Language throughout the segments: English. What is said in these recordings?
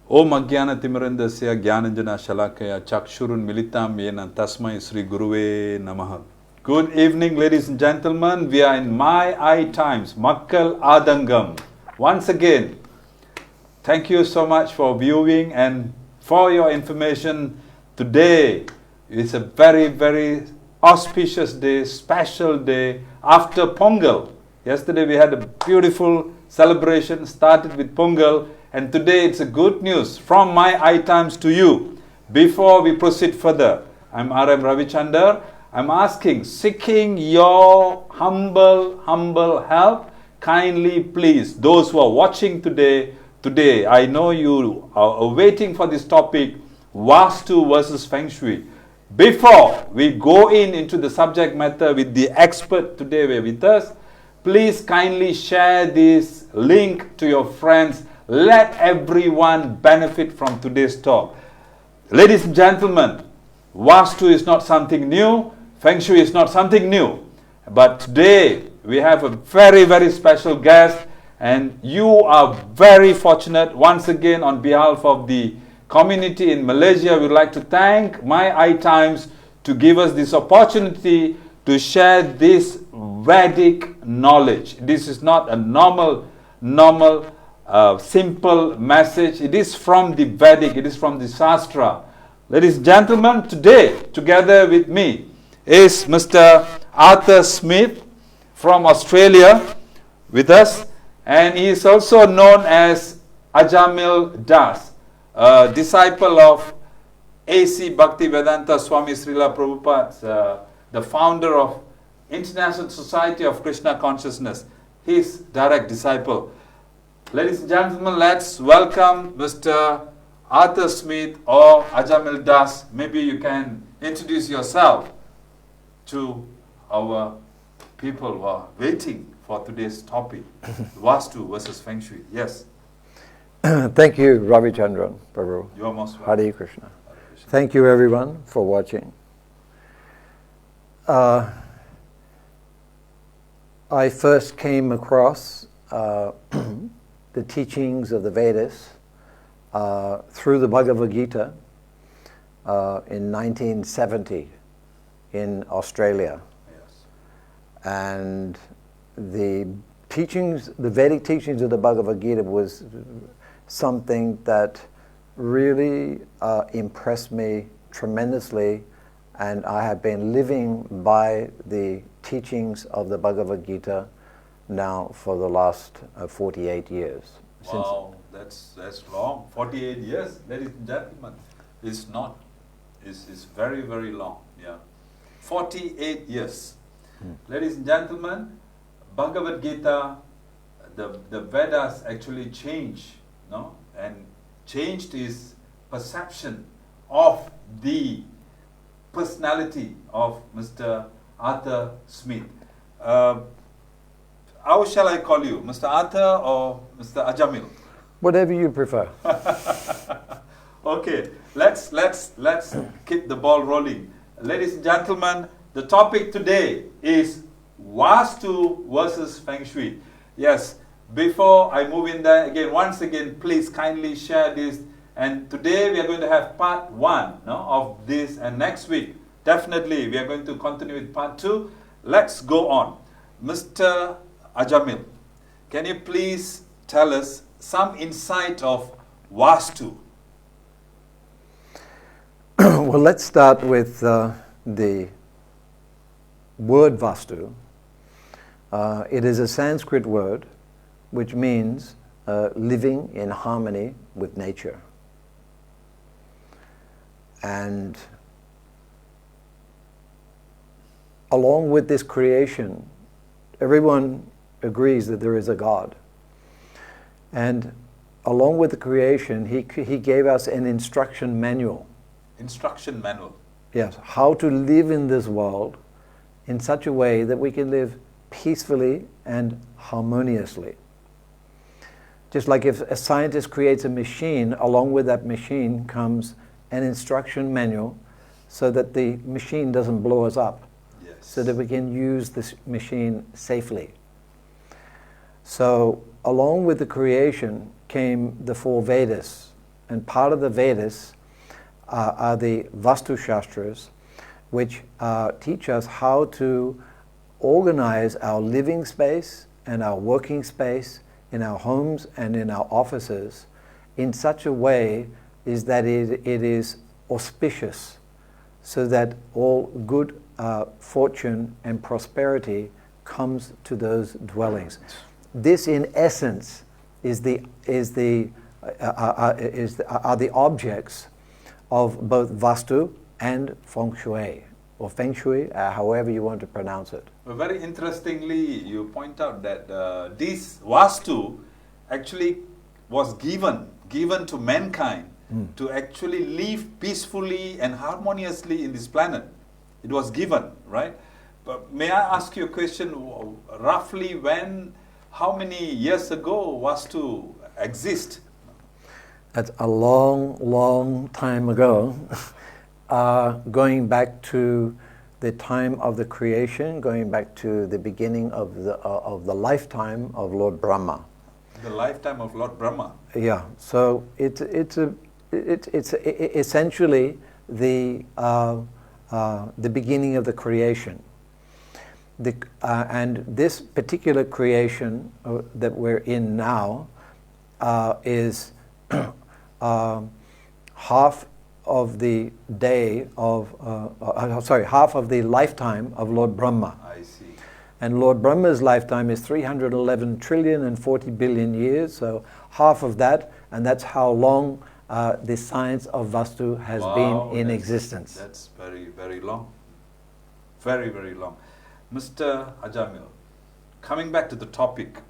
Om Agyana Timirandasya Gyananjana Shalakaya Chakshurun Militam Yena Tasmai Sri Guruve Namaha. Good evening, ladies and gentlemen. We are in My Eye Times, Makkal Aathangam. Once again, thank you so much for viewing, and for your information, today is a very, very auspicious day, special day after Pongal. Yesterday we had a beautiful celebration, started with Pongal, and today it's a good news from My Eye Times to you. Before we proceed further, I'm Ravichandar. I'm seeking your humble help. Kindly please, those who are watching today, I know you are waiting for this topic, Vastu versus Feng Shui. Before we go into the subject matter with the expert today with us, please kindly share this link to your friends. Let everyone benefit from today's talk. Ladies and gentlemen, Vastu is not something new. Feng Shui is not something new. But today we have a very, very special guest, and you are very fortunate. Once again, on behalf of the community in Malaysia, we would like to thank My Eye Times to give us this opportunity to share this Vedic knowledge. This is not a normal simple message. It is from the Vedic, it is from the Shastra. Ladies and gentlemen, today, together with me, is Mr. Arthur Smith from Australia with us, and he is also known as Ajamil Das, a disciple of A.C. Bhaktivedanta Swami Srila Prabhupada, the founder of International Society of Krishna Consciousness, his direct disciple. Ladies and gentlemen, let's welcome Mr. Arthur Smith or Ajamil Das. Maybe you can introduce yourself to our people who are waiting for today's topic, Vastu versus Feng Shui. Yes. Thank you, Ravichandar, Prabhu. You are most welcome. Hare Krishna. Thank you, everyone, for watching. I first came across the teachings of the Vedas through the Bhagavad Gita in 1970 in Australia. Yes. And the Vedic teachings of the Bhagavad Gita was something that really impressed me tremendously, and I have been living by the teachings of the Bhagavad Gita now for the last 48 years. Wow, that's long. 48 years, ladies and gentlemen. It's very, very long. Yeah. 48 years. Ladies and gentlemen, Bhagavad Gita, the Vedas actually changed, and changed his perception of the personality of Mr. Arthur Smith. How shall I call you, Mr. Arthur or Mr. Ajamil? Whatever you prefer. Okay, let's keep the ball rolling. Ladies and gentlemen, the topic today is Vastu versus Feng Shui. Yes, before I move in there, once again, please kindly share this. And today we are going to have part 1 of this, and next week, definitely, we are going to continue with part 2. Let's go on. Mr. Ajamil, can you please tell us some insight of Vastu? Well, let's start with the word Vastu. It is a Sanskrit word which means living in harmony with nature. And along with this creation, everyone agrees that there is a God. And along with the creation, he gave us an instruction manual. Instruction manual. Yes, how to live in this world in such a way that we can live peacefully and harmoniously. Just like if a scientist creates a machine, along with that machine comes an instruction manual so that the machine doesn't blow us up. Yes. So that we can use this machine safely. So along with the creation came the 4 Vedas, and part of the Vedas are the Vastu Shastras, which teach us how to organize our living space and our working space in our homes and in our offices in such a way is that it is auspicious, so that all good fortune and prosperity comes to those dwellings. This, in essence, are the objects of both Vastu and Feng Shui, or Feng Shui, however you want to pronounce it. Well, very interestingly, you point out that this Vastu actually was given to mankind to actually live peacefully and harmoniously in this planet. It was given, right? But may I ask you a question? Roughly how many years ago Vastu exist? That's a long, long time ago, going back to the time of the creation, going back to the beginning of the lifetime of Lord Brahma. The lifetime of Lord Brahma. Yeah. So it's essentially the beginning of the creation. And this particular creation that we're in now is half of the half of the lifetime of Lord Brahma. I see. And Lord Brahma's lifetime is 311 trillion and 40 billion years, so half of that, and that's how long the science of Vastu has been in existence. That's very, very long. Very, very long. Mr. Ajamil, coming back to the topic,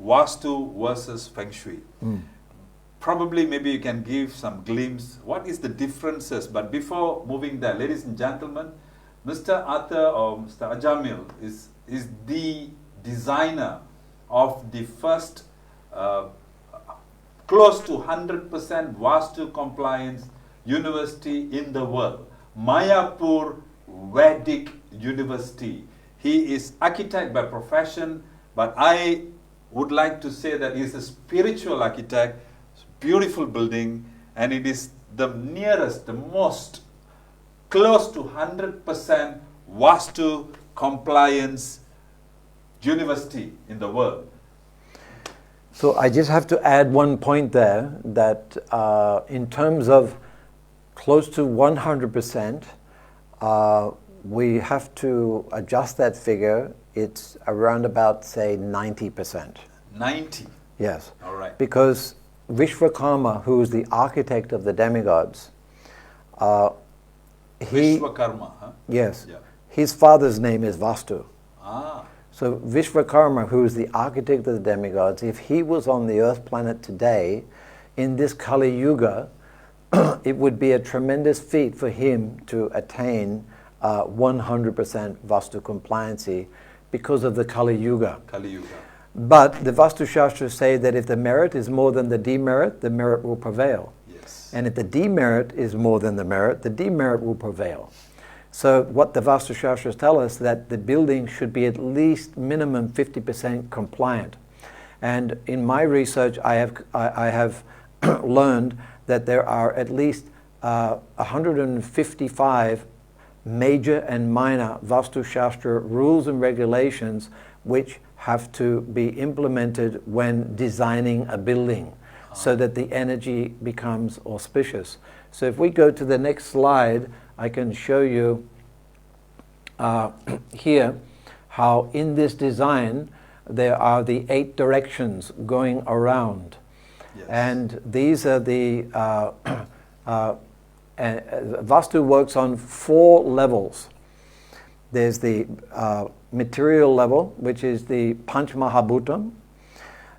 Vastu versus Feng Shui. Probably maybe you can give some glimpse. What is the differences? But before moving there, ladies and gentlemen, Mr. Arthur or Mr. Ajamil is the designer of the first close to 100% Vastu compliance university in the world, Mayapur Vedic University. He is architect by profession, but I would like to say that he is a spiritual architect. Beautiful building, and it is the nearest, the most close to 100% Vastu compliance university in the world. So I just have to add one point there, that in terms of close to 100%, we have to adjust that figure. It's around about, say, 90%. 90? Yes. All right. Because Vishwakarma, who is the architect of the demigods, Vishwakarma, huh? Yes. Yeah. His father's name is Vastu. Ah. So Vishwakarma, who is the architect of the demigods, if he was on the earth planet today, in this Kali Yuga, it would be a tremendous feat for him to attain 100% Vastu compliancy because of the Kali Yuga. Kali Yuga. But the Vastu Shastras say that if the merit is more than the demerit, the merit will prevail. Yes. And if the demerit is more than the demerit will prevail. So what the Vastu Shastras tell us, that the building should be at least minimum 50% compliant. And in my research, I have learned that there are at least 155 major and minor Vastu Shastra rules and regulations which have to be implemented when designing a building so that the energy becomes auspicious. So if we go to the next slide, I can show you here how in this design there are the 8 directions going around. Yes. And these are the Vastu works on 4 levels. There's the material level, which is the Panch Mahabhutam.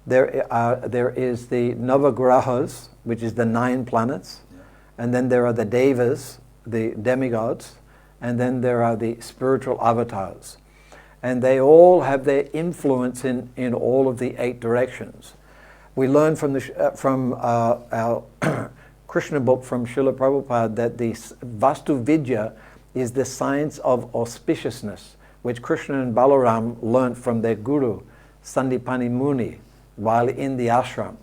There is the Navagrahas, which is the 9 planets. Yeah. And then there are the Devas, the demigods. And then there are the spiritual avatars. And they all have their influence in all of the 8 directions. We learn from our Krishna book from Srila Prabhupada that the Vastu Vidya is the science of auspiciousness, which Krishna and Balaram learned from their guru, Sandipani Muni, while in the ashram.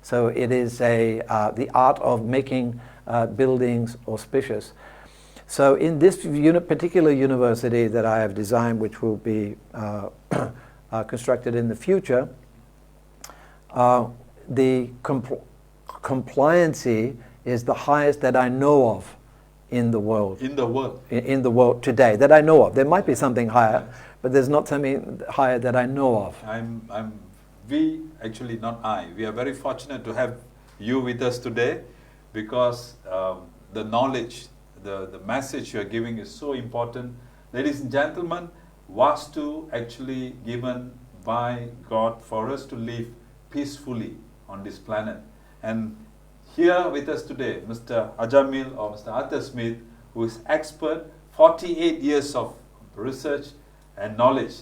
So it is the art of making buildings auspicious. So in this particular university that I have designed, which will be constructed in the future, the compliancy is the highest that I know of in the world. In the world? In the world today, that I know of. There might be something higher, but there's not something higher that I know of. We are very fortunate to have you with us today, because the knowledge, the message you are giving is so important. Ladies and gentlemen, Vastu actually given by God for us to live peacefully on this planet. And here with us today, Mr. Ajamil or Mr. Arthur Smith, who is expert, 48 years of research and knowledge.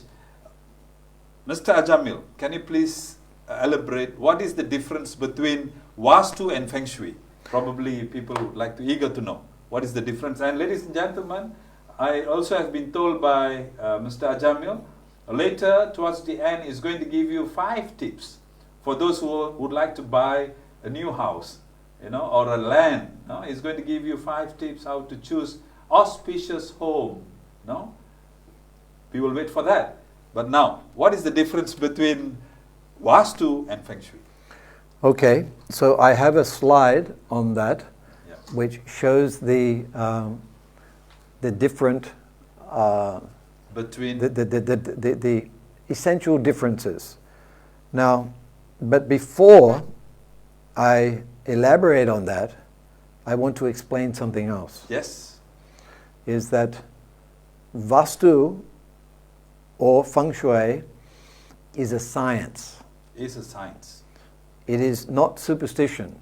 Mr. Ajamil, can you please elaborate what is the difference between Vastu and Feng Shui? Probably people would like to eager to know what is the difference. And ladies and gentlemen, I also have been told by Mr. Ajamil, later towards the end is going to give you 5 tips for those who would like to buy a new house, or a land. He's going to give you 5 tips how to choose auspicious home. We will wait for that. But now, what is the difference between Vastu and Feng Shui? Okay, so I have a slide on that, which shows the different between the essential differences. Now, but before I elaborate on that, I want to explain something else. Yes. Is that Vastu or Feng Shui is a science. Is a science. It is not superstition.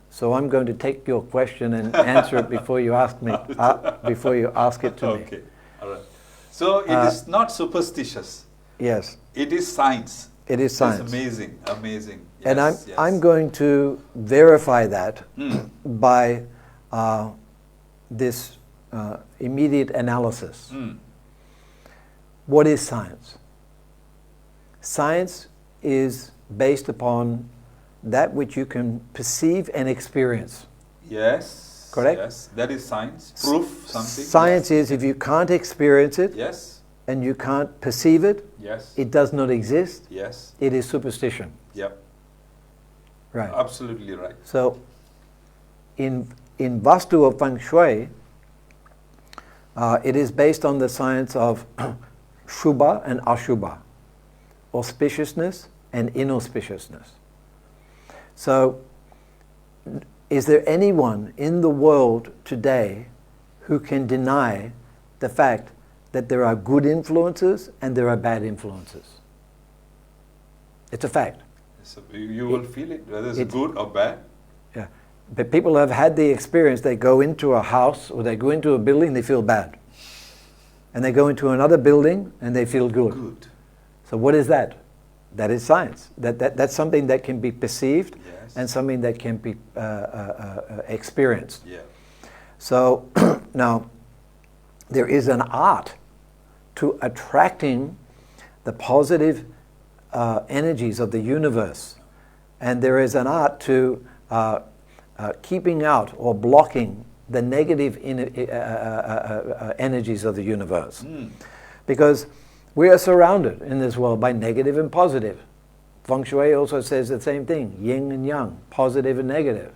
So I'm going to take your question and answer it before you ask me, before you ask it to me. Okay, all right. So it is not superstitious. Yes. It is science. It is science. It's amazing, amazing. Yes, And yes. I'm going to verify that by this immediate analysis. What is science? Science is based upon that which you can perceive and experience. Yes. Correct? Yes, that is science. Proof something. Science is if you can't experience it Yes. and you can't perceive it, Yes. it does not exist, Yes. it is superstition. Yep. Right. Absolutely right. So in Vastu or Feng Shui, it is based on the science of Shubha and Ashubha, auspiciousness and inauspiciousness. So, is there anyone in the world today who can deny the fact that there are good influences and there are bad influences? It's a fact. So you will feel it, whether it's good or bad. Yeah. But people have had the experience, they go into a house or they go into a building, they feel bad. And they go into another building and they feel good. Good. So what is that? That is science. That's something that can be perceived and something that can be experienced. Yeah. So now, there is an art to attracting the positive energies of the universe. And there is an art to keeping out or blocking the negative energies of the universe. Because we are surrounded in this world by negative and positive. Feng Shui also says the same thing, yin and yang, positive and negative.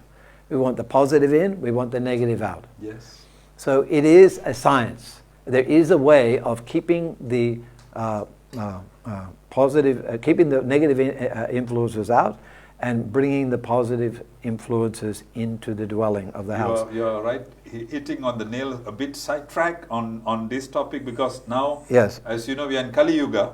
We want the positive in, we want the negative out. Yes. So it is a science. There is a way of keeping the positive, keeping the negative influences out and bringing the positive influences into the dwelling of the house. You're right, hitting on the nail, a bit sidetrack on this topic, because now, yes, as you know, we are in Kali Yuga,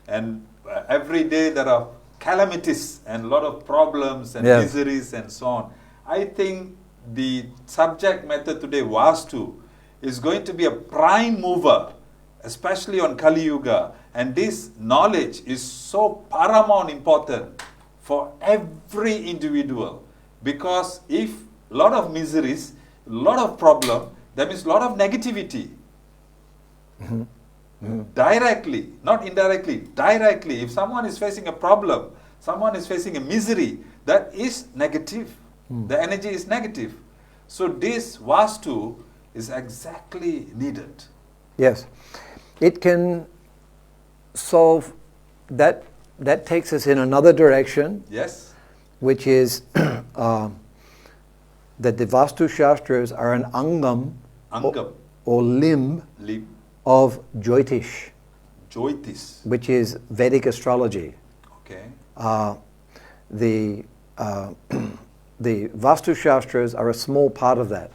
and every day there are calamities and a lot of problems and miseries and so on. I think the subject matter today, Vastu, is going to be a prime mover, especially on Kali Yuga, and this knowledge is so paramount important for every individual, because if a lot of miseries, a lot of problem, that means a lot of negativity. Directly, not indirectly, directly. If someone is facing a problem, someone is facing a misery, that is negative. The energy is negative. So this Vastu is exactly needed. Yes. It can solve that. That takes us in another direction. Yes. Which is that the Vastu Shastras are an angam, or limb of Jyotish, which is Vedic astrology. Okay. The Vastu Shastras are a small part of that,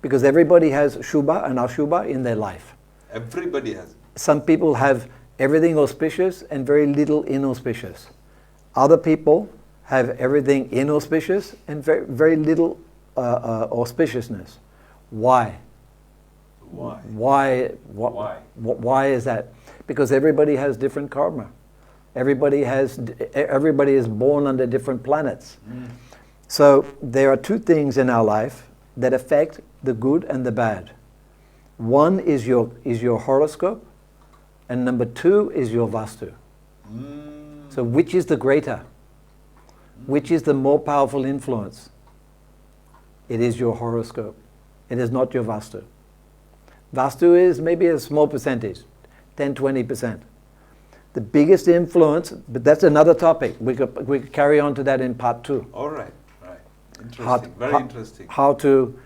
because everybody has Shubha and Ashubha in their life. Everybody has. Some people have everything auspicious and very little inauspicious. Other people have everything inauspicious and very, very little auspiciousness. Why? Why is that? Because everybody has different karma. Everybody is born under different planets. So there are two things in our life that affect the good and the bad. One is your horoscope, and number two is your Vastu. So which is the greater? Which is the more powerful influence? It is your horoscope. It is not your Vastu. Vastu is maybe a small percentage, 10-20%. The biggest influence, but that's another topic. We could carry on to that in part 2. All right, right. Interesting, very interesting. How to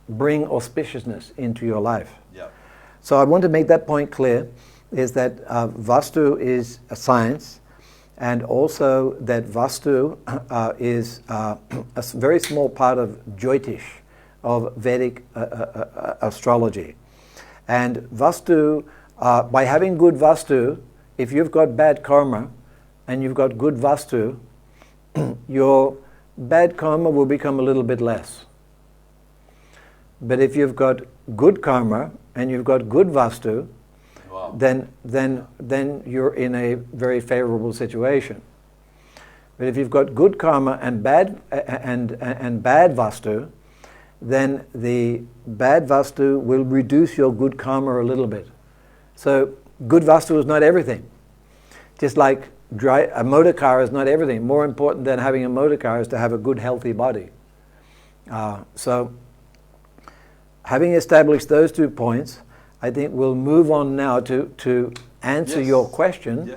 bring auspiciousness into your life. Yeah. So I want to make that point clear, is that Vastu is a science, and also that Vastu is a very small part of Jyotish, of Vedic astrology. And Vastu, by having good Vastu, if you've got bad karma and you've got good Vastu, your bad karma will become a little bit less. But if you've got good karma and you've got good Vastu, wow, then you're in a very favorable situation. But if you've got good karma and bad Vastu, then the bad Vastu will reduce your good karma a little bit. So good Vastu is not everything. Just like a motor car is not everything. More important than having a motor car is to have a good, healthy body. So having established those 2 points, I think we'll move on now to answer your question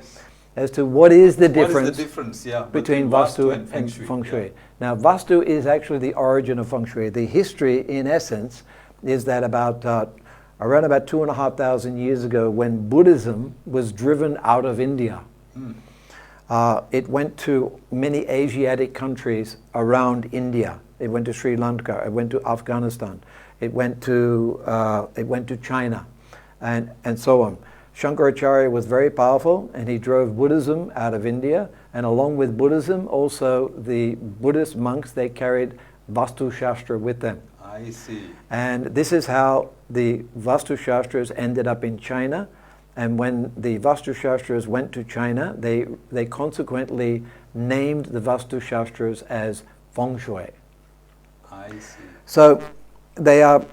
as to what is the difference, between Vastu and Feng Shui. Now, Vastu is actually the origin of Feng Shui. The history, in essence, is that around about 2,500 years ago, when Buddhism was driven out of India, it went to many Asiatic countries around India. It went to Sri Lanka. It went to Afghanistan. It went to China, and so on. Shankaracharya was very powerful, and he drove Buddhism out of India. And along with Buddhism, also the Buddhist monks, they carried Vastu Shastra with them. I see. And this is how the Vastu Shastras ended up in China. And when the Vastu Shastras went to China, they consequently named the Vastu Shastras as Feng Shui. I see. So they are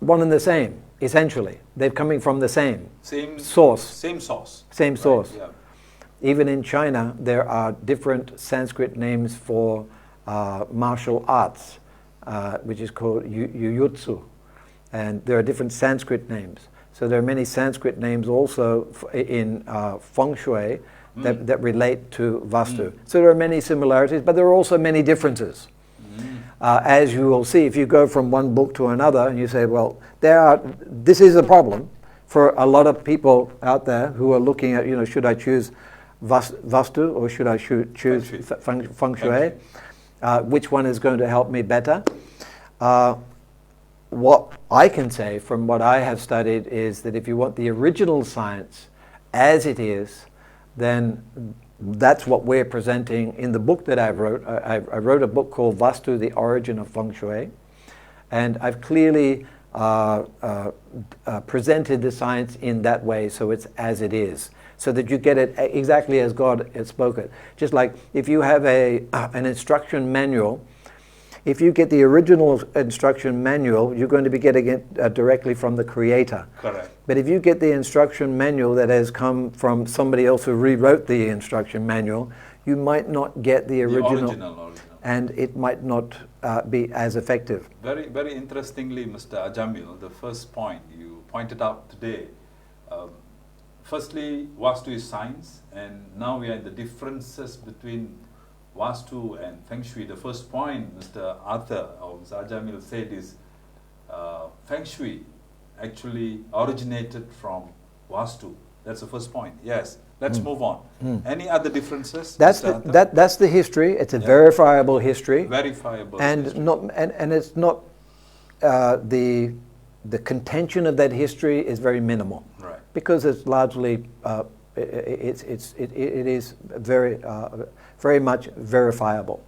one and the same, essentially. They're coming from the same source. Same source. Same source. Right, yeah. Even in China, there are different Sanskrit names for martial arts, which is called Jujutsu. And there are different Sanskrit names. So there are many Sanskrit names also in Feng Shui that relate to Vastu. So there are many similarities, but there are also many differences. As you will see, if you go from one book to another and you say, well, this is a problem for a lot of people out there who are looking at, should I choose Vastu or should I choose Feng Shui? Which one is going to help me better? What I can say from what I have studied is that if you want the original science as it is, then that's what we're presenting in the book that I wrote. I wrote a book called Vastu, the Origin of Feng Shui, and I've clearly presented the science in that way, so it's as it is, so that you get it exactly as God had spoken. Just like if you have an instruction manual, If you get the original instruction manual, you're going to be getting it directly from the creator. Correct. But if you get the instruction manual that has come from somebody else who rewrote the instruction manual, you might not get the original. And it might not be as effective. Very, very interestingly, Mr. Ajamil, the first point you pointed out today, firstly, Vastu is science, and now we are in the differences between Vastu and Feng Shui. The first point Mr. Arthur or Mr. Ajamil said is Feng Shui actually originated from Vastu. That's the first point. Yes. Let's move on. Any other differences? That's the history. It's a verifiable history. Verifiable. And history. and it's not the contention of that history is very minimal. Right. Because it's largely it is very very much verifiable.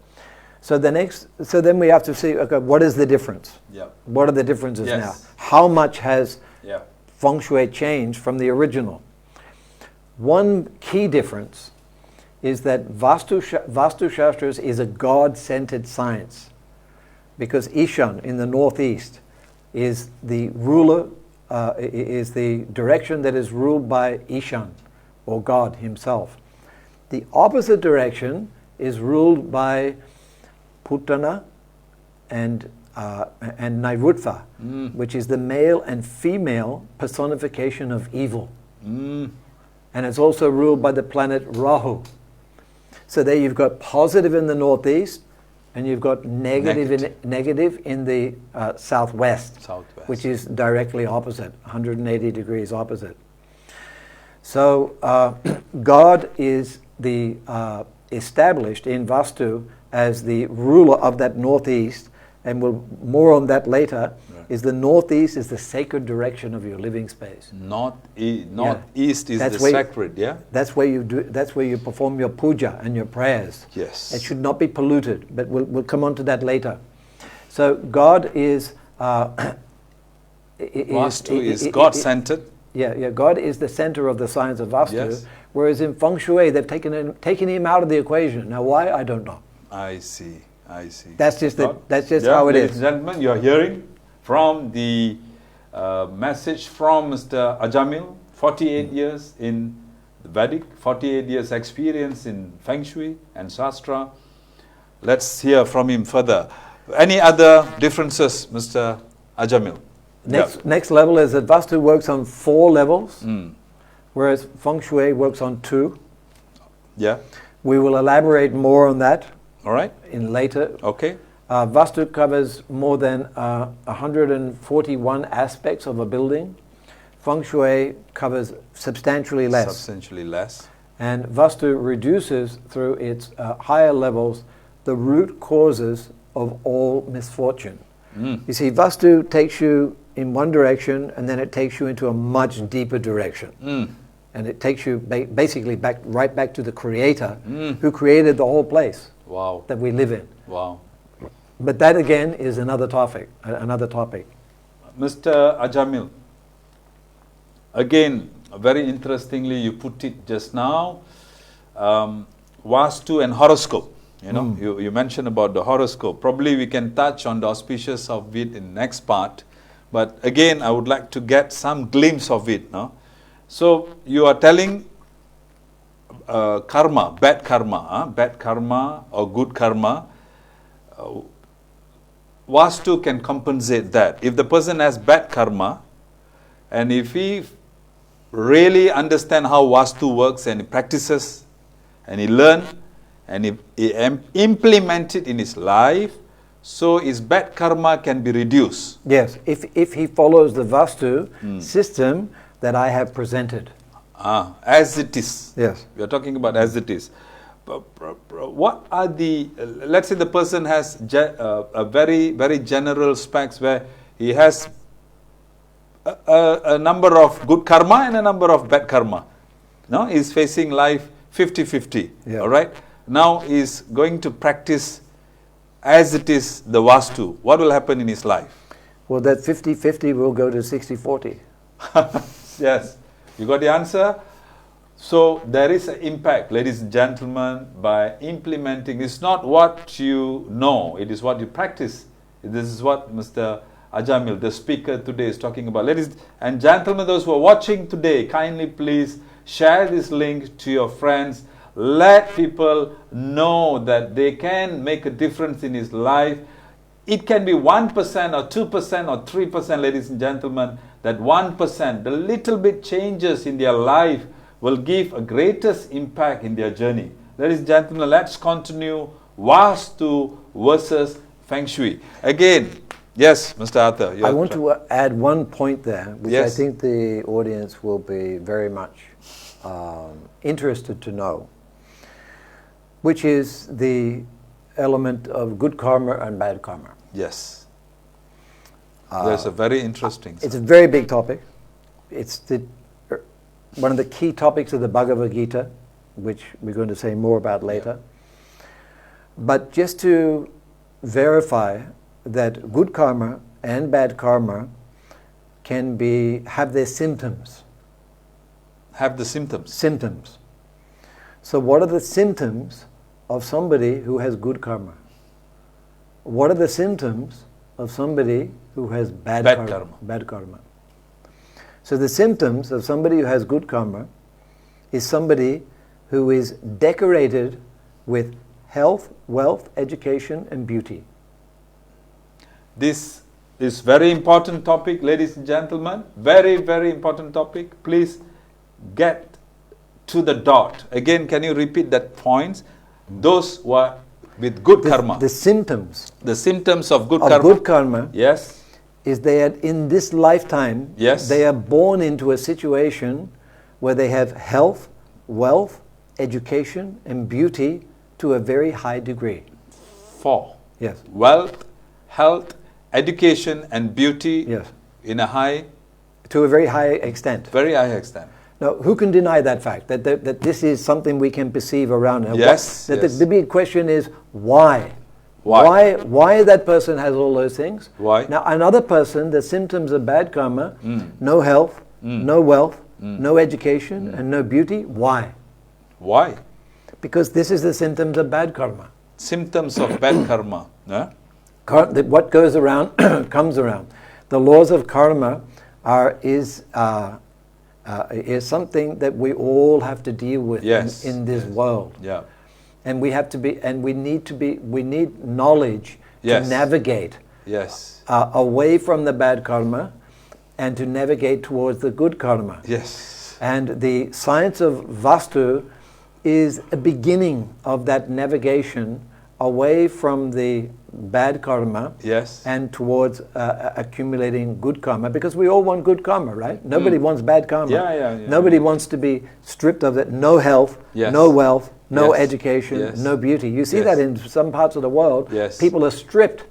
So then we have to see, okay, what is the difference? Yeah. What are the differences Yes. now? How much has Yeah. Feng Shui changed from the original? One key difference is that Vastu Shastras is a God-centered science, because Ishan in the northeast is the ruler, is the direction that is ruled by Ishan, or God himself. The opposite direction is ruled by Putana and Nairuttha, which is the male and female personification of evil. And it's also ruled by the planet Rahu. So there you've got positive in the northeast, and you've got negative in the southwest, which is directly opposite, 180 degrees opposite. So God is the established in Vastu as the ruler of that northeast, and we'll more on that later. Is the northeast is the sacred direction of your living space. Northeast is the sacred, yeah? That's where you do. That's where you perform your puja and your prayers. Yes. It should not be polluted, but we'll come on to that later. So God is. Vastu is God-centered. Yeah. God is the center of the science of Vastu. Yes. Whereas in Feng Shui, they've taken him out of the equation. Now, why? I don't know. I see. That's just how it ladies is. and gentlemen, you are hearing from the message from Mr. Ajamil, 48 years in the Vedic, 48 years experience in Feng Shui and Shastra. Let's hear from him further. Any other differences, Mr. Ajamil? Next level is that Vastu works on 4 levels, whereas Feng Shui works on 2. Yeah. We will elaborate more on that. All right. In later. Okay. Vastu covers more than 141 aspects of a building. Feng Shui covers substantially less. And Vastu reduces through its higher levels the root causes of all misfortune. You see, Vastu takes you in one direction, and then it takes you into a much deeper direction. And it takes you basically right back to the Creator who created the whole place that we live in. Wow. But that again is another topic. Mr. Ajamil, again, very interestingly you put it just now, Vastu and horoscope. You mentioned about the horoscope. Probably we can touch on the auspicious of it in next part. But again, I would like to get some glimpse of it. No? So you are telling karma, bad karma or good karma. Vastu can compensate that. If the person has bad karma, and if he really understands how Vastu works and he practices and he learns and he implements it in his life, so his bad karma can be reduced. Yes, if he follows the Vastu system that I have presented. As it is. Yes. We are talking about as it is. What are the, let's say the person has a very, very general specs where he has a number of good karma and a number of bad karma. No, he's facing life 50-50. Yeah. All right. Now he's going to practice as it is the Vastu. What will happen in his life? Well, that 50-50 will go to 60-40. Yes. You got the answer? So there is an impact, ladies and gentlemen, by implementing. It's not what you know, it is what you practice. This is what Mr. Ajamil, the speaker today, is talking about. Ladies and gentlemen, those who are watching today, kindly please share this link to your friends. Let people know that they can make a difference in his life. It can be 1% or 2% or 3%, ladies and gentlemen. That 1%, the little bit changes in their life will give a greatest impact in their journey. Ladies and gentlemen, let's continue Vastu versus Feng Shui. Again, yes, Mr. Arthur. I want to add one point there, which Yes. I think the audience will be very much interested to know, which is the element of good karma and bad karma. Yes. That's a very interesting. It's a very big topic. It's one of the key topics of the Bhagavad Gita, which we're going to say more about later. But just to verify that good karma and bad karma can have their symptoms. Have the symptoms. Symptoms. So what are the symptoms of somebody who has good karma? What are the symptoms of somebody who has bad karma? Bad karma. So the symptoms of somebody who has good karma is somebody who is decorated with health, wealth, education, and beauty. This is very important topic, ladies and gentlemen. Very, very important topic. Please get to the dot. Again, can you repeat that point? Those who are with good karma. The symptoms. The symptoms of good of karma. good karma. Yes. Is they are in this lifetime. Yes. They are born into a situation where they have health, wealth, education, and beauty to a very high degree. 4. Yes. Wealth, health, education, and beauty. Yes. In a high. To a very high extent. Very high extent. Now, who can deny that fact? That this is something we can perceive around. Yes. The big question is why? Why? Why that person has all those things? Why? Now, another person, the symptoms of bad karma, no health, no wealth, no education, and no beauty. Why? Why? Because this is the symptoms of bad karma. Symptoms of bad karma. What goes around comes around. The laws of karma is something that we all have to deal with in this world. Yeah. And we have to be, and we need knowledge to navigate away from the bad karma and to navigate towards the good karma. Yes. And the science of Vastu is a beginning of that navigation away from the bad karma and towards accumulating good karma, because we all want good karma, right? Nobody wants bad karma. Nobody wants to be stripped of it. No health, no wealth, no education, no beauty. You see that in some parts of the world. People are stripped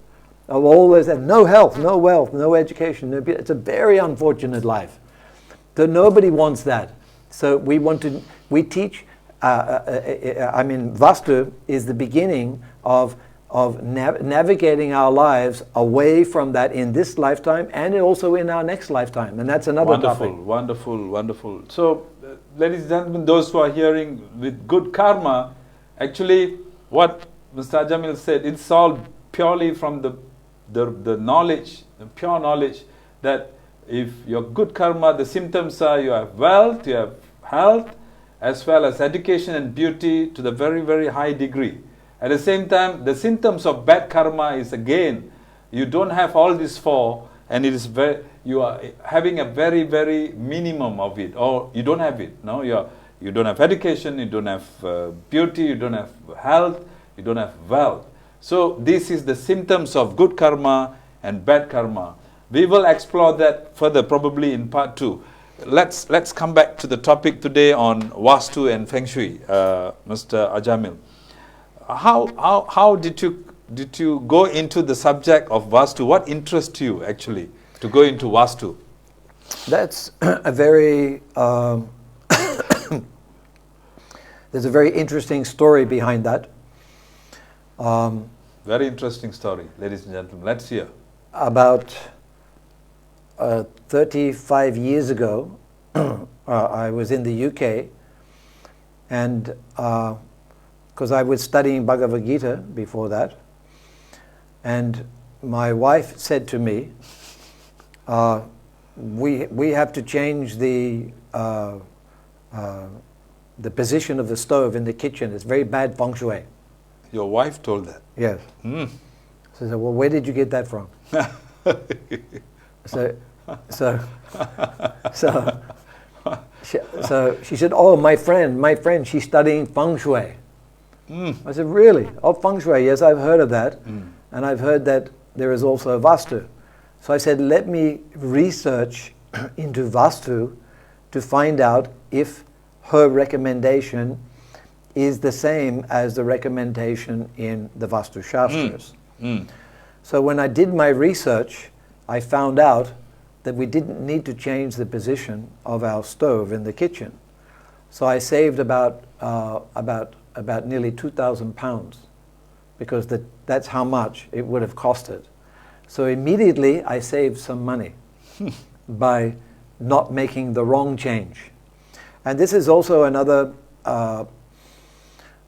of all this. No health, no wealth, no education, no beauty. It's a very unfortunate life. So nobody wants that. So we teach, Vastu is the beginning of navigating our lives away from that in this lifetime and also in our next lifetime. And that's another topic. Wonderful. So, ladies and gentlemen, those who are hearing with good karma, actually what Mr. Ajamil said, it's all purely from the knowledge, the pure knowledge that if your good karma, the symptoms are you have wealth, you have health, as well as education and beauty to the very, very high degree. At the same time, the symptoms of bad karma is again, you don't have all these 4, and it is you are having a very, very minimum of it, or you don't have it. No, you don't have education, you don't have beauty, you don't have health, you don't have wealth. So this is the symptoms of good karma and bad karma. We will explore that further, probably in part 2. Let's come back to the topic today on Vastu and Feng Shui, Mr. Ajamil. How did you go into the subject of Vastu? What interests you actually to go into Vastu? That's a very there's a very interesting story behind that. Very interesting story, ladies and gentlemen. Let's hear. About 35 years ago, I was in the UK, And because I was studying Bhagavad Gita before that, and my wife said to me, we have to change the position of the stove in the kitchen. It's very bad feng shui. Your wife told that? Yes. Mm. So I said, well, where did you get that from? So she said, oh, my friend, she's studying Feng Shui. Mm. I said, really? Oh, Feng Shui, yes, I've heard of that. Mm. And I've heard that there is also Vastu. So I said, let me research into Vastu to find out if her recommendation is the same as the recommendation in the Vastu Shastras. Mm. So when I did my research, I found out that we didn't need to change the position of our stove in the kitchen. So I saved about nearly 2,000 pounds, because that's how much it would have costed. So immediately I saved some money by not making the wrong change. And this is also another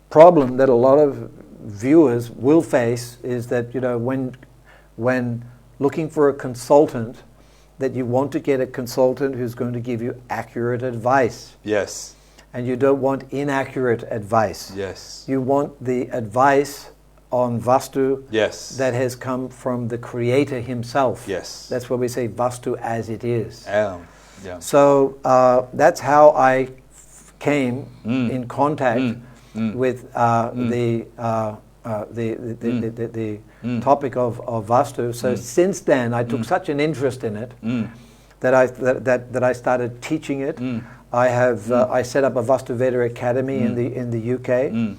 problem that a lot of viewers will face, is that, you know, when looking for a consultant, that you want to get a consultant who's going to give you accurate advice. Yes. And you don't want inaccurate advice. Yes. You want the advice on Vastu Yes. that has come from the Creator himself. Yes. That's why we say Vastu as it is. Yeah. So that's how I came in contact with the topic of Vastu. So since then, I took such an interest in it that I started teaching it. I set up a Vastu Veda Academy in the UK.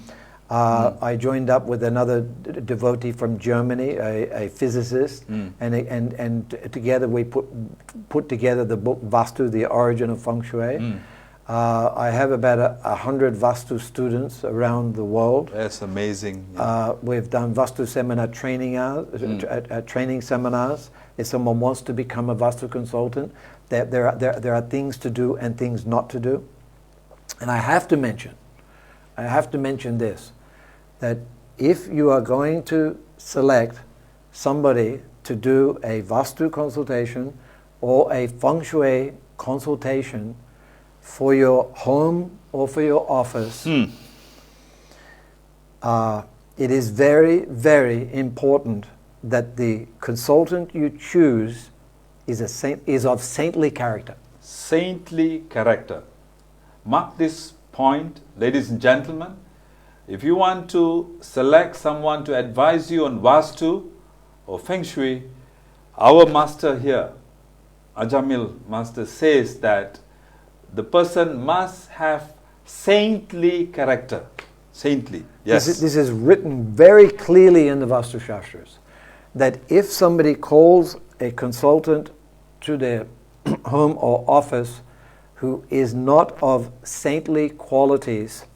I joined up with another devotee from Germany, a physicist, and together we put together the book Vastu, The Origin of Feng Shui. I have about 100 Vastu students around the world. That's amazing. We've done Vastu seminar training seminars. If someone wants to become a Vastu consultant, there are things to do and things not to do. And I have to mention this, that if you are going to select somebody to do a Vastu consultation or a Feng Shui consultation for your home or for your office, it is very, very important that the consultant you choose is of saintly character. Saintly character. Mark this point, ladies and gentlemen. If you want to select someone to advise you on Vastu or Feng Shui, our master here, Ajamil Master, says that the person must have saintly character. Saintly, yes. This is written very clearly in the Vastu Shastras, that if somebody calls a consultant to their home or office who is not of saintly qualities,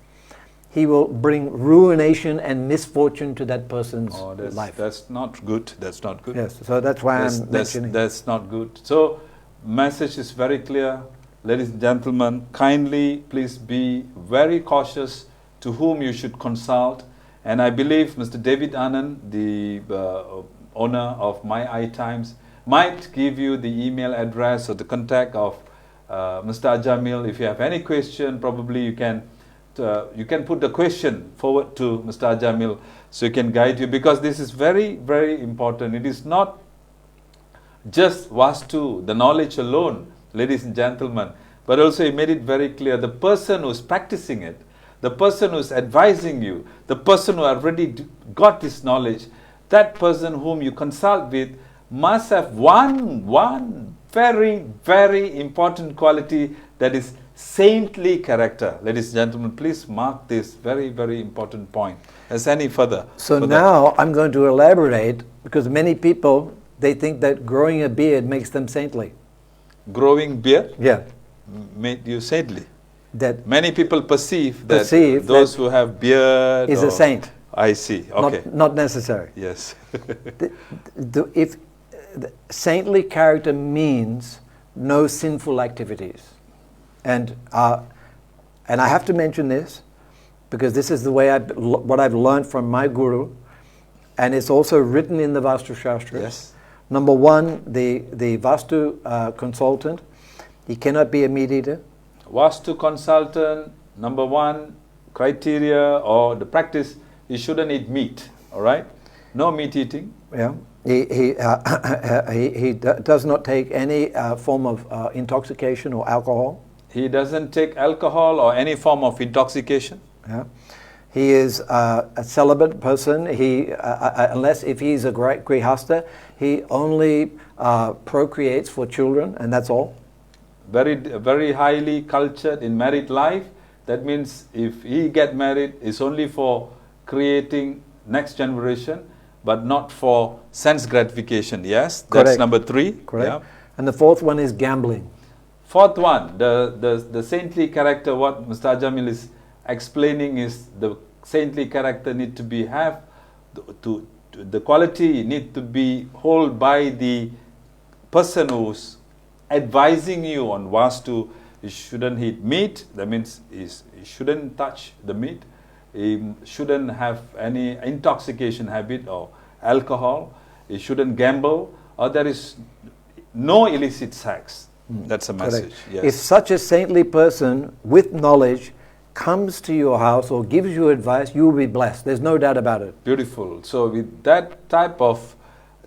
he will bring ruination and misfortune to that person's life. That's not good. That's not good. Yes, so that's why I'm mentioning. That's not good. So, message is very clear. Ladies and gentlemen, kindly please be very cautious to whom you should consult. And I believe Mr. David Anand, the owner of My Eye Times, might give you the email address or the contact of Mr. Ajamil. If you have any question, probably you can put the question forward to Mr. Ajamil so he can guide you, because this is very, very important. It is not just Vastu, the knowledge alone, ladies and gentlemen, but also he made it very clear, the person who is practicing it, the person who is advising you, the person who already got this knowledge, that person whom you consult with must have one very, very important quality, that is saintly character. Ladies and gentlemen, please mark this very, very important point. As any further? So now I'm going to elaborate, because many people, they think that growing a beard makes them saintly. Growing beard? Yeah. Made you saintly. That many people perceive that those who have beard is a saint. I see. Okay. Not necessary. Yes. If saintly character means no sinful activities, and I have to mention this, because this is the way what I've learned from my guru, and it's also written in the Vastu Shastra. Yes. Number one, the Vastu consultant, he cannot be a meat eater. Vastu consultant, number one criteria or the practice, he shouldn't eat meat. All right, no meat eating. Yeah. He does not take any form of intoxication or alcohol. He doesn't take alcohol or any form of intoxication. Yeah. He is a celibate person. He, unless if he's a great grihasta, he only procreates for children, and that's all. Very highly cultured in married life. That means if he get married, it's only for creating next generation, but not for sense gratification. Yes, that's Correct. number 3. Correct. Yeah. And the fourth one is gambling. Fourth one, the saintly character. What Mr. Ajamil is explaining is the saintly character need to be the quality need to be held by the person who's advising you on Vastu. You shouldn't eat meat. That means you shouldn't touch the meat. You shouldn't have any intoxication habit or alcohol. You shouldn't gamble. Or there is no illicit sex. That's a message. Yes. If such a saintly person with knowledge comes to your house or gives you advice, you will be blessed. There's no doubt about it. Beautiful. So with that type of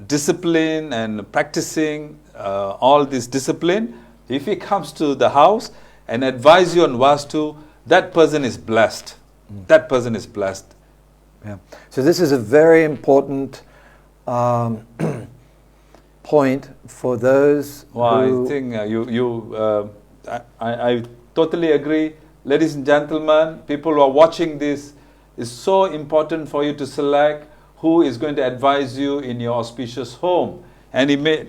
discipline and practicing all this discipline, if he comes to the house and advise you on Vastu, that person is blessed. That person is blessed. Yeah. So this is a very important point for those who... I think I totally agree. Ladies and gentlemen, people who are watching this, it's so important for you to select who is going to advise you in your auspicious home. And he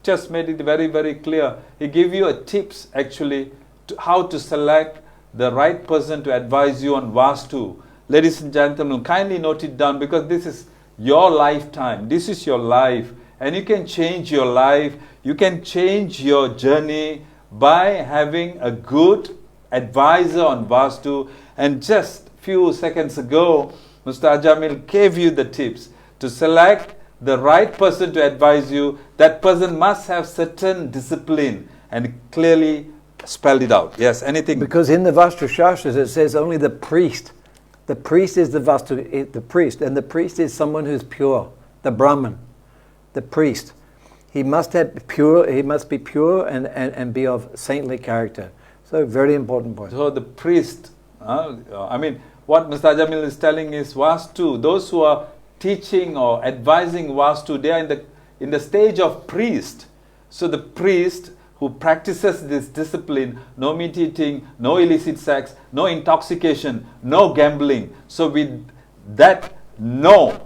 just made it very, very clear. He gave you tips actually to how to select the right person to advise you on Vastu. Ladies and gentlemen, kindly note it down, because this is your lifetime. This is your life. And you can change your life. You can change your journey by having a good advisor on Vastu. And just few seconds ago, Mr. Ajamil gave you the tips to select the right person to advise you. That person must have certain discipline, and clearly spelled it out. Yes, anything? Because in the Vastu Shastras it says only the priest. The priest is the priest, and the priest is someone who's pure, the Brahman, the priest. He must be pure and be of saintly character. So very important point. So the priest, what Mr. Ajamil is telling is Vastu, those who are teaching or advising Vastu, they are in the stage of priest. So the priest who practices this discipline, no meat eating, no illicit sex, no intoxication, no gambling. So with that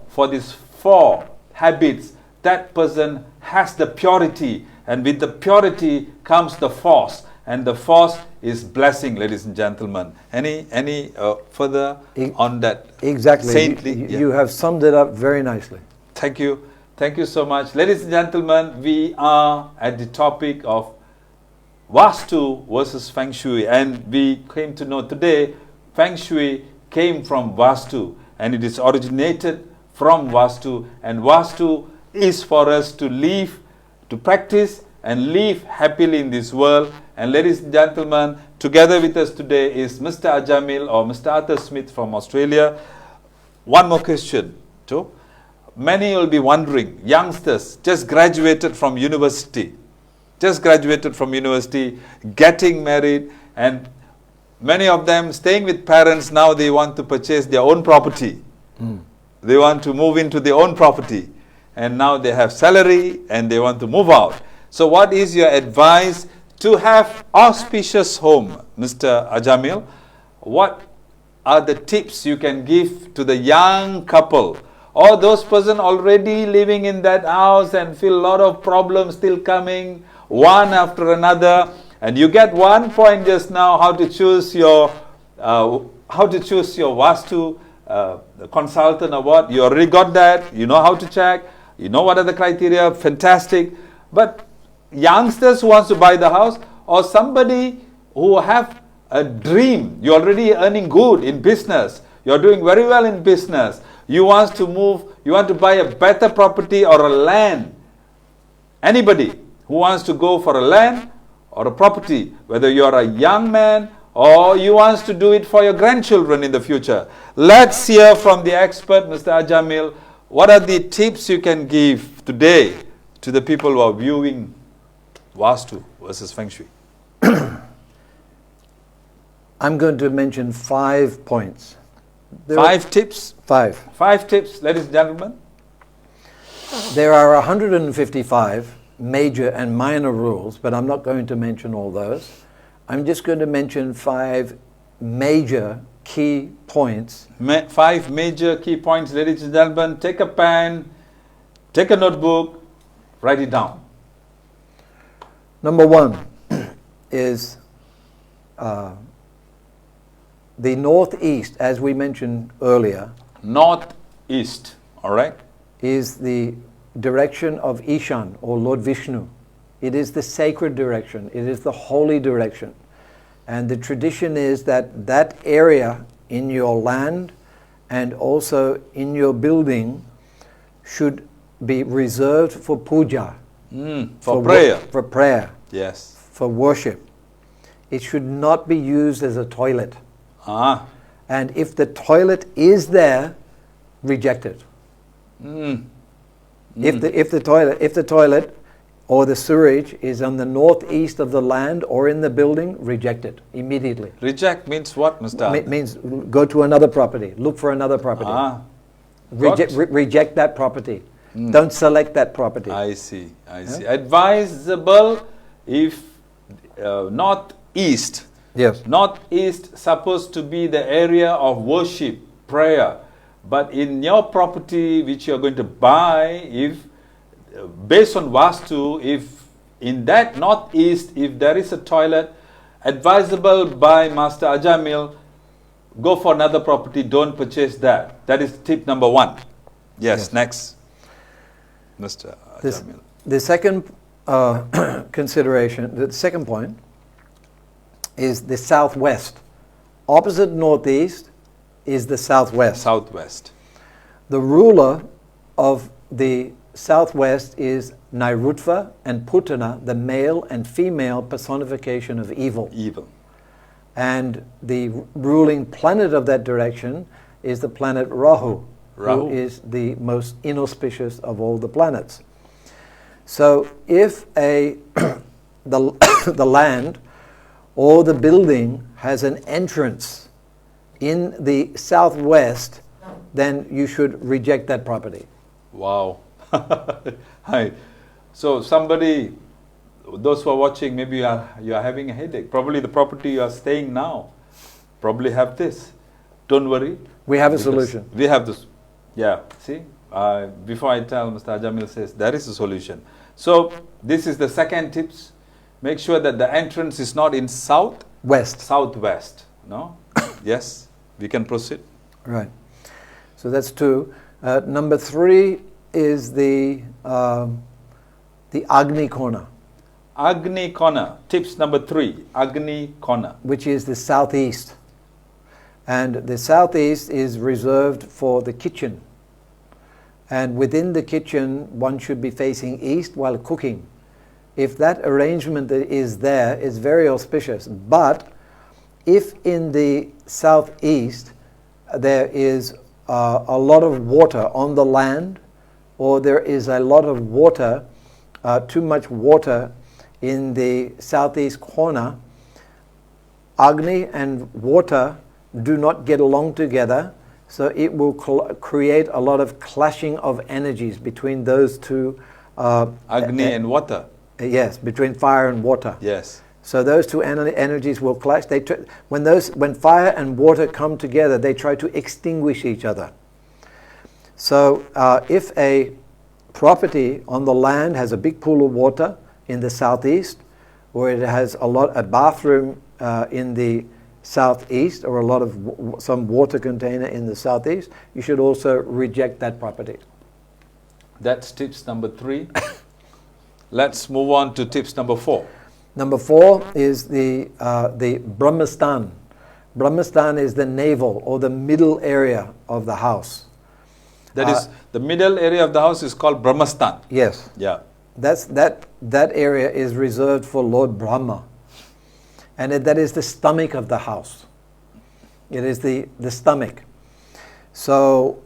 for these 4 habits, that person has the purity, and with the purity comes the force, and the force is blessing, ladies and gentlemen. Any further on that? Exactly. Saintly, you have summed it up very nicely. Thank you. Thank you so much. Ladies and gentlemen, we are at the topic of Vastu versus Feng Shui, and we came to know today Feng Shui came from Vastu, and it is originated from Vastu, and Vastu is for us to live, to practice and live happily in this world. And ladies and gentlemen, together with us today is Mr. Ajamil or Mr. Arthur Smith from Australia. One more question, too. Many will be wondering, youngsters just graduated from university, getting married, and many of them staying with parents. Now they want to purchase their own property. They want to move into their own property, and now they have salary and they want to move out. So what is your advice to have auspicious home, Mr. Ajamil? What are the tips you can give to the young couple, or those person already living in that house and feel a lot of problems still coming, one after another? And you get one point just now, how to choose your Vastu consultant or what. You already got that. You know how to check. You know what are the criteria. Fantastic. But youngsters who wants to buy the house, or somebody who have a dream. You're already earning good in business. You're doing very well in business. You want to move, you want to buy a better property or a land. Anybody who wants to go for a land or a property, whether you're a young man or you want to do it for your grandchildren in the future. Let's hear from the expert, Mr. Ajamil. What are the tips you can give today to the people who are viewing Vastu versus Feng Shui? I'm going to mention 5 points. Five tips? 5. 5 tips, ladies and gentlemen. There are 155 major and minor rules, but I'm not going to mention all those. I'm just going to mention 5 major key points. 5 major key points, ladies and gentlemen. Take a pen, take a notebook, write it down. Number 1 is the northeast, as we mentioned earlier. Northeast, all right? Is the direction of Ishan, or Lord Vishnu. It is the sacred direction. It is the holy direction. And the tradition is that that area in your land and also in your building should be reserved for puja. For prayer. For prayer. Yes. For worship. It should not be used as a toilet. And if the toilet is there, reject it. If the toilet or the sewage is on the northeast of the land or in the building, reject it immediately. Reject means what, Mr. Means go to another property, look for another property. Reject that property. Don't select that property. I see. Advisable if northeast. Yes. Northeast supposed to be the area of worship, prayer. But in your property which you are going to buy, if based on Vastu, if in that northeast, if there is a toilet, advisable by Master Ajamil, go for another property, don't purchase that. That is tip number 1. Yes. Next. Mr. Ajamil. The second consideration, the second point, is the southwest. Opposite northeast is the southwest. Southwest. The ruler of the southwest is Nairutva and Putana, the male and female personification of evil. And the ruling planet of that direction is the planet Rahu, who is the most inauspicious of all the planets. So if the land or the building has an entrance in the southwest, then you should reject that property. Wow. Hi. So somebody, those who are watching, maybe you are having a headache. Probably the property you are staying now probably have this. Don't worry. We have a solution. We have this. Yeah. See, before I tell, Mr. Ajamil says there is a solution. So this is the second tips. Make sure that the entrance is not in southwest. No? Yes. We can proceed. Right. So that's 2. Number 3 is the Agni Kona. Agni Kona. Tips number 3. Agni Kona. Which is the southeast. And the southeast is reserved for the kitchen. And within the kitchen, one should be facing east while cooking. If that arrangement is there, it's very auspicious. But if in the southeast there is a lot of water on the land, or there is a lot of water, too much water in the southeast corner, Agni and water do not get along together, so it will create a lot of clashing of energies between those two. Agni and water. Yes, between fire and water. Yes. So those two energies will clash. When fire and water come together, they try to extinguish each other. So if a property on the land has a big pool of water in the southeast, or it has a bathroom in the southeast, or some water container in the southeast, you should also reject that property. That's tips number 3. Let's move on to tips number 4. Number 4 is the Brahmastan. Brahmastan is the navel or the middle area of the house. That is, the middle area of the house is called Brahmastan. Yes. Yeah. That area is reserved for Lord Brahma. And that is the stomach of the house. It is the stomach. So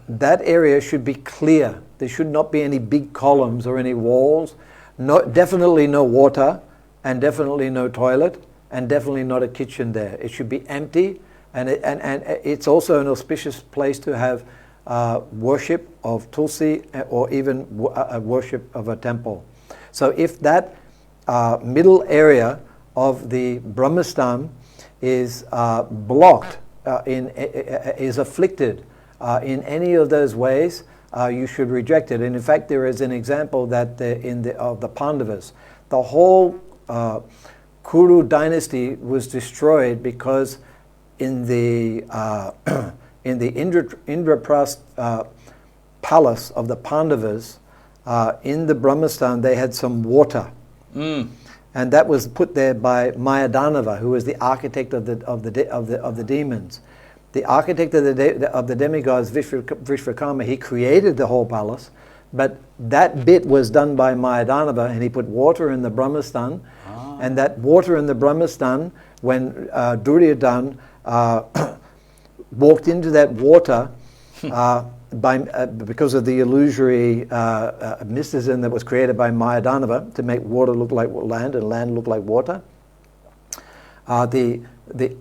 that area should be clear. There should not be any big columns or any walls. Definitely no water, and definitely no toilet, and definitely not a kitchen there. It should be empty, and it's also an auspicious place to have worship of Tulsi or even worship of a temple. So if that middle area of the Brahmastan is blocked, is afflicted in any of those ways, you should reject it. And in fact, there is an example that of the Pandavas. The whole Kuru dynasty was destroyed because in the Indraprastha palace of the Pandavas, in the Brahmastan, they had some water. And that was put there by Mayadanava, who was the architect of the demons. The architect of the demigods, Vishvakarma, he created the whole palace, but that bit was done by Mayadanava, and he put water in the Brahmastan. And that water in the Brahmastan, when Duryodhana walked into that water, because of the illusory mysticism that was created by Mayadanava to make water look like land and land look like water, the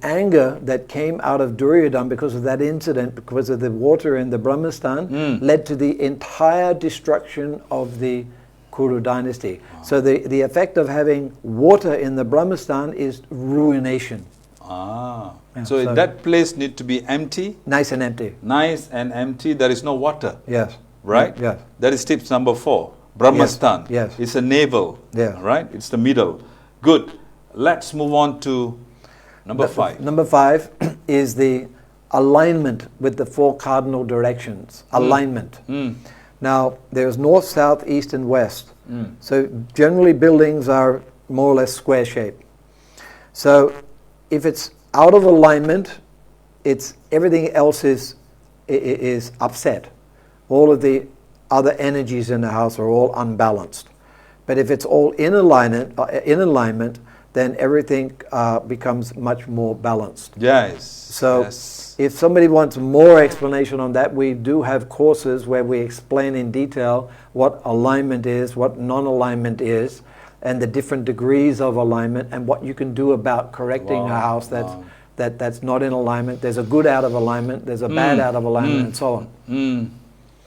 anger that came out of Duryodhana because of that incident, because of the water in the Brahmastan, led to the entire destruction of the Kuru dynasty. So the effect of having water in the Brahmastan is ruination. Yeah, so that place need to be empty. Nice and empty. Nice and empty. There is no water. Yes. Right? Yes. That is tips number 4. Brahmastan. Yes. It's a navel. Yeah. Right? It's the middle. Good. Let's move on to number 5. Number 5 is the alignment with the 4 cardinal directions. Alignment. Now, there's north, south, east, and west. So generally buildings are more or less square shaped. So if it's out of alignment, everything else is upset. All of the other energies in the house are all unbalanced. But if it's all in alignment, then everything becomes much more balanced. Yes. So if somebody wants more explanation on that, we do have courses where we explain in detail what alignment is, what non-alignment is, and the different degrees of alignment, and what you can do about correcting a house that's not in alignment. There's a good out of alignment, there's a bad out of alignment, and so on.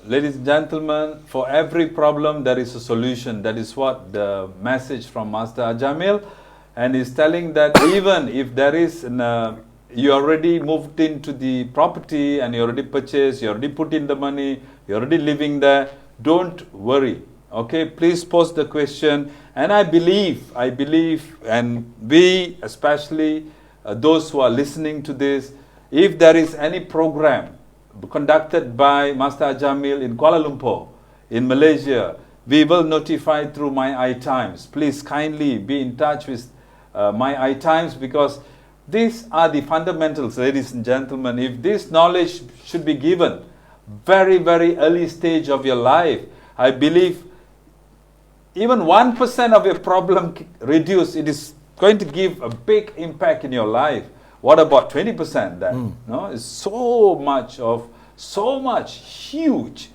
Ladies and gentlemen, for every problem there is a solution. That is what the message from Master Ajamil, and he's telling that even if there is you already moved into the property and you already purchased, you already put in the money, you're already living there, don't worry. Okay, please post the question. And I believe, and we, especially those who are listening to this, if there is any program conducted by Master Ajamil in Kuala Lumpur, in Malaysia, we will notify through My iTimes. Please kindly be in touch with My iTimes, because these are the fundamentals, ladies and gentlemen. If this knowledge should be given very, very early stage of your life, I believe even 1% of your problem reduced, it is going to give a big impact in your life. What about 20% then? No, it's so much huge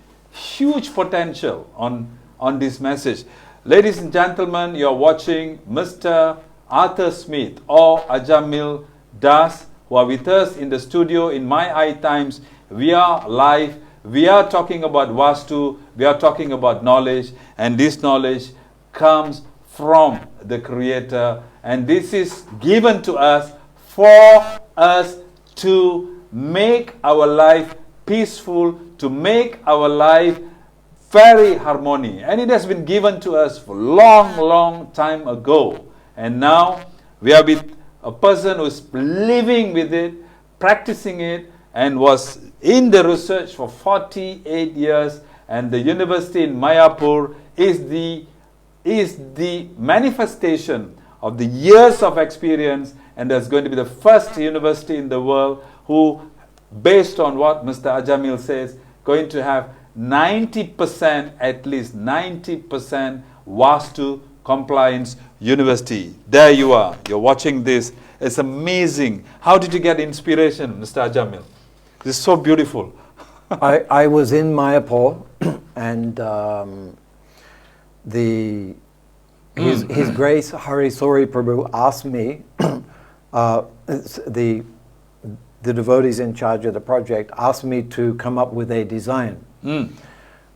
potential on this message. Ladies and gentlemen, you are watching Mr. Arthur Smith or Ajamil Das, who are with us in the studio in My iTimes. We are live. We are talking about Vastu. We are talking about knowledge, and this knowledge comes from the Creator, and this is given to us for us to make our life peaceful, to make our life very harmony. And it has been given to us for long time ago. And now we are with a person who is living with it, practicing it, and was in the research for 48 years. And the university in Mayapur is the manifestation of the years of experience, and there's going to be the first university in the world who, based on what Mr. Ajamil says, going to have 90%, at least 90% Vastu compliance university. There you are. You're watching this. It's amazing. How did you get inspiration, Mr. Ajamil? This is so beautiful. I was in Mayapur, and His Grace Hari Sori Prabhu asked me, the devotees in charge of the project asked me to come up with a design.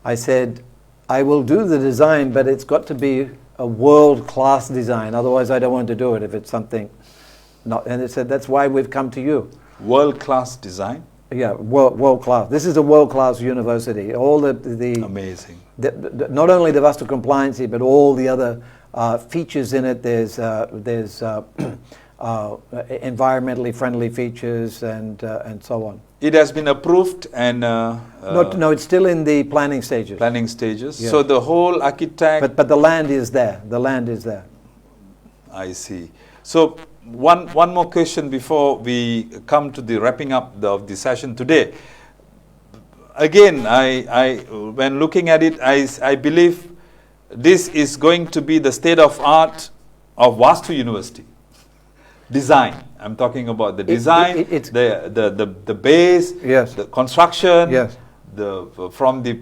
I said, I will do the design, but it's got to be a world-class design. Otherwise, I don't want to do it if it's something not. And they said, that's why we've come to you. World-class design? Yeah, world-class. This is a world-class university. All the amazing. Not only the Vastu compliancy, but all the other features in it. There's environmentally friendly features and so on. It has been approved and... no, it's still in the planning stages. Planning stages. Yeah. So the whole architect... But the land is there. The land is there. I see. So one more question before we come to the wrapping up of the session today. Again, when looking at it, I believe this is going to be the state of art of Vastu University. Design. I'm talking about the design, the base, yes, the construction, yes, from the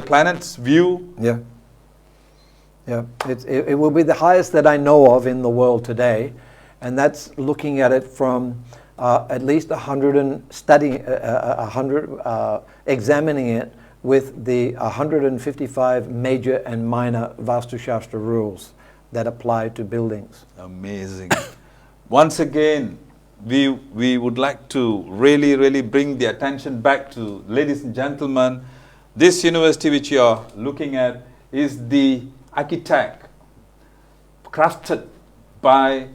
planet's view. Yeah. Yeah, it will be the highest that I know of in the world today, and that's looking at it from at least 100 examining it with the 155 major and minor Vastu Shastra rules that apply to buildings. Amazing. Once again, we would like to really bring the attention back to, ladies and gentlemen, this university which you are looking at is the architect crafted by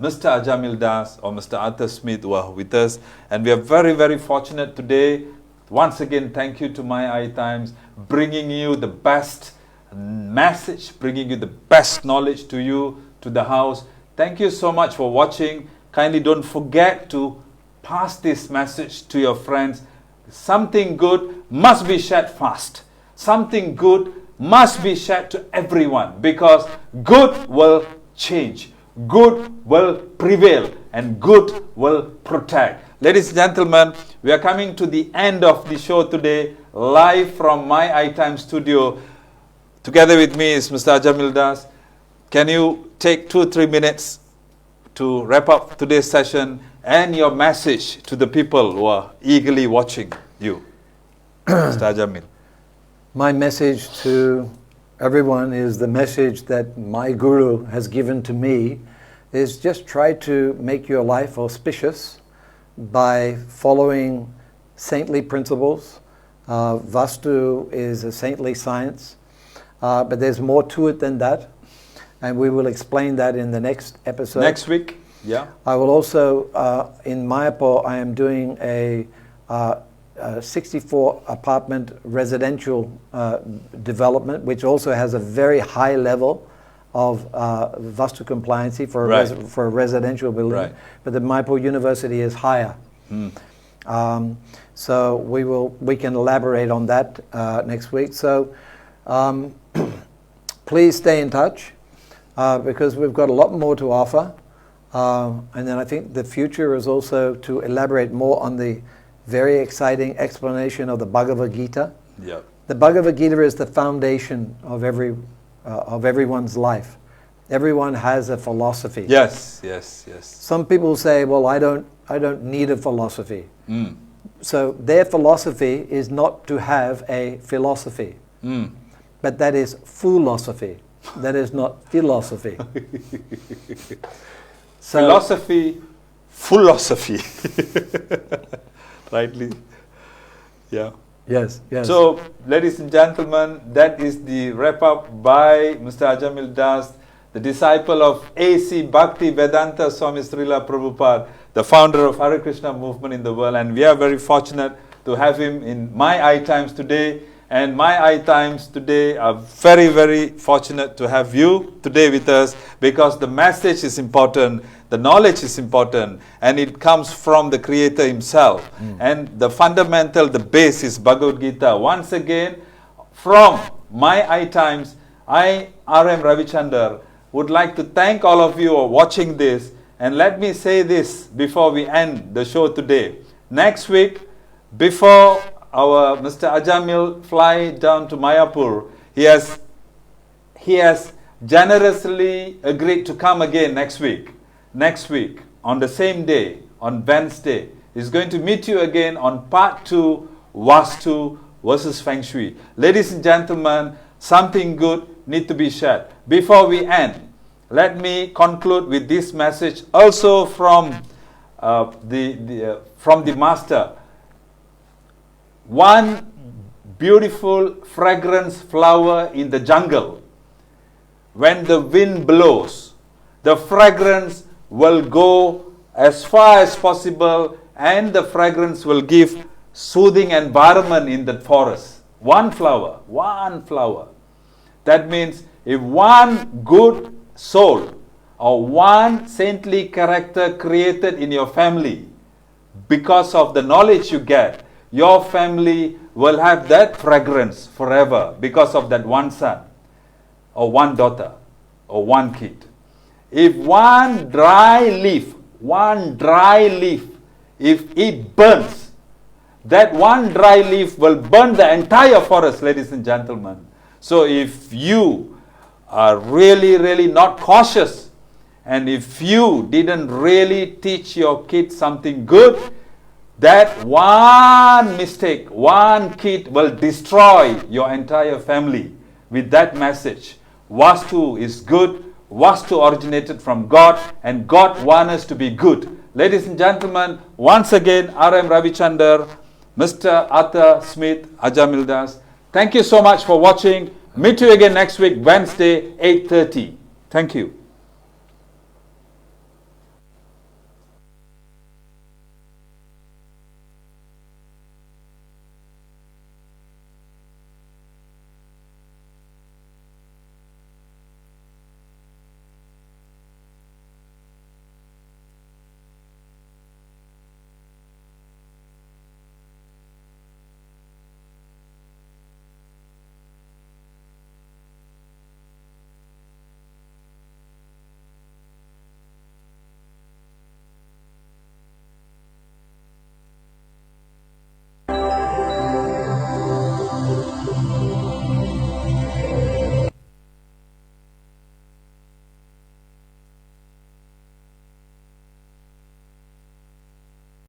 Mr. Ajamil Das or Mr. Arthur Smith, who are with us, and we are very fortunate today. Once again, thank you to My Eye Times, bringing you the best message, bringing you the best knowledge to you, to the house. Thank you so much for watching. Kindly don't forget to pass this message to your friends. Something good must be shared fast. Something good must be shared to everyone, because good will change, good will prevail, and good will protect. Ladies and gentlemen, we are coming to the end of the show today, live from My Eye Time studio. Together with me is Mr. Ajamil Das. Can you take 2-3 minutes to wrap up today's session and your message to the people who are eagerly watching you? Mr. Ajamil. My message to everyone is the message that my Guru has given to me, is just try to make your life auspicious by following saintly principles. Vastu is a saintly science, but there's more to it than that, and we will explain that in the next episode. Next week, yeah. I will also, in Mayapur, I am doing a 64 apartment residential development, which also has a very high level of Vastu compliancy for a residential building. Right. But the Mayapur University is higher. So we can elaborate on that next week. So please stay in touch because we've got a lot more to offer. And then I think the future is also to elaborate more on the very exciting explanation of the Bhagavad Gita. Yeah. The Bhagavad Gita is the foundation of everyone's life. Everyone has a philosophy. Yes. Some people say, well, I don't need a philosophy. So their philosophy is not to have a philosophy. But that is philosophy. That is not philosophy. Philosophy. Rightly. Yeah. Yes. So, ladies and gentlemen, that is the wrap up by Mr. Ajamil Das, the disciple of A.C. Bhakti Vedanta Swami Srila Prabhupada, the founder of Hare Krishna movement in the world, and we are very fortunate to have him in My Eye Times today. And My Eye Times today are very, very fortunate to have you today with us, because the message is important, the knowledge is important, and it comes from the Creator Himself. And the fundamental, the base is Bhagavad Gita. Once again, from My Eye Times, I, R.M. Ravichandar, would like to thank all of you who are watching this. And let me say this before we end the show today. Next week, before our Mr. Ajamil fly down to Mayapur, he has generously agreed to come again next week. Next week, on the same day, on Wednesday, he's going to meet you again on part 2, Vastu versus Feng Shui. Ladies and gentlemen, something good needs to be shared. Before we end, let me conclude with this message, also from the Master. One beautiful fragrance flower in the jungle. When the wind blows, the fragrance will go as far as possible, and the fragrance will give soothing environment in the forest. One flower, one flower. That means if one good soul or one saintly character created in your family, because of the knowledge you get, your family will have that fragrance forever because of that one son or one daughter or one kid. If one dry leaf, if it burns, that one dry leaf will burn the entire forest, ladies and gentlemen. So if you are really, really not cautious, and if you didn't really teach your kids something good, that one mistake, one kid will destroy your entire family with that message. Vastu is good. Vastu originated from God, and God wants us to be good. Ladies and gentlemen, once again, R.M. Ravichandar, Mr. Arthur Smith, Ajamil Das, thank you so much for watching. Meet you again next week, Wednesday, 8:30. Thank you.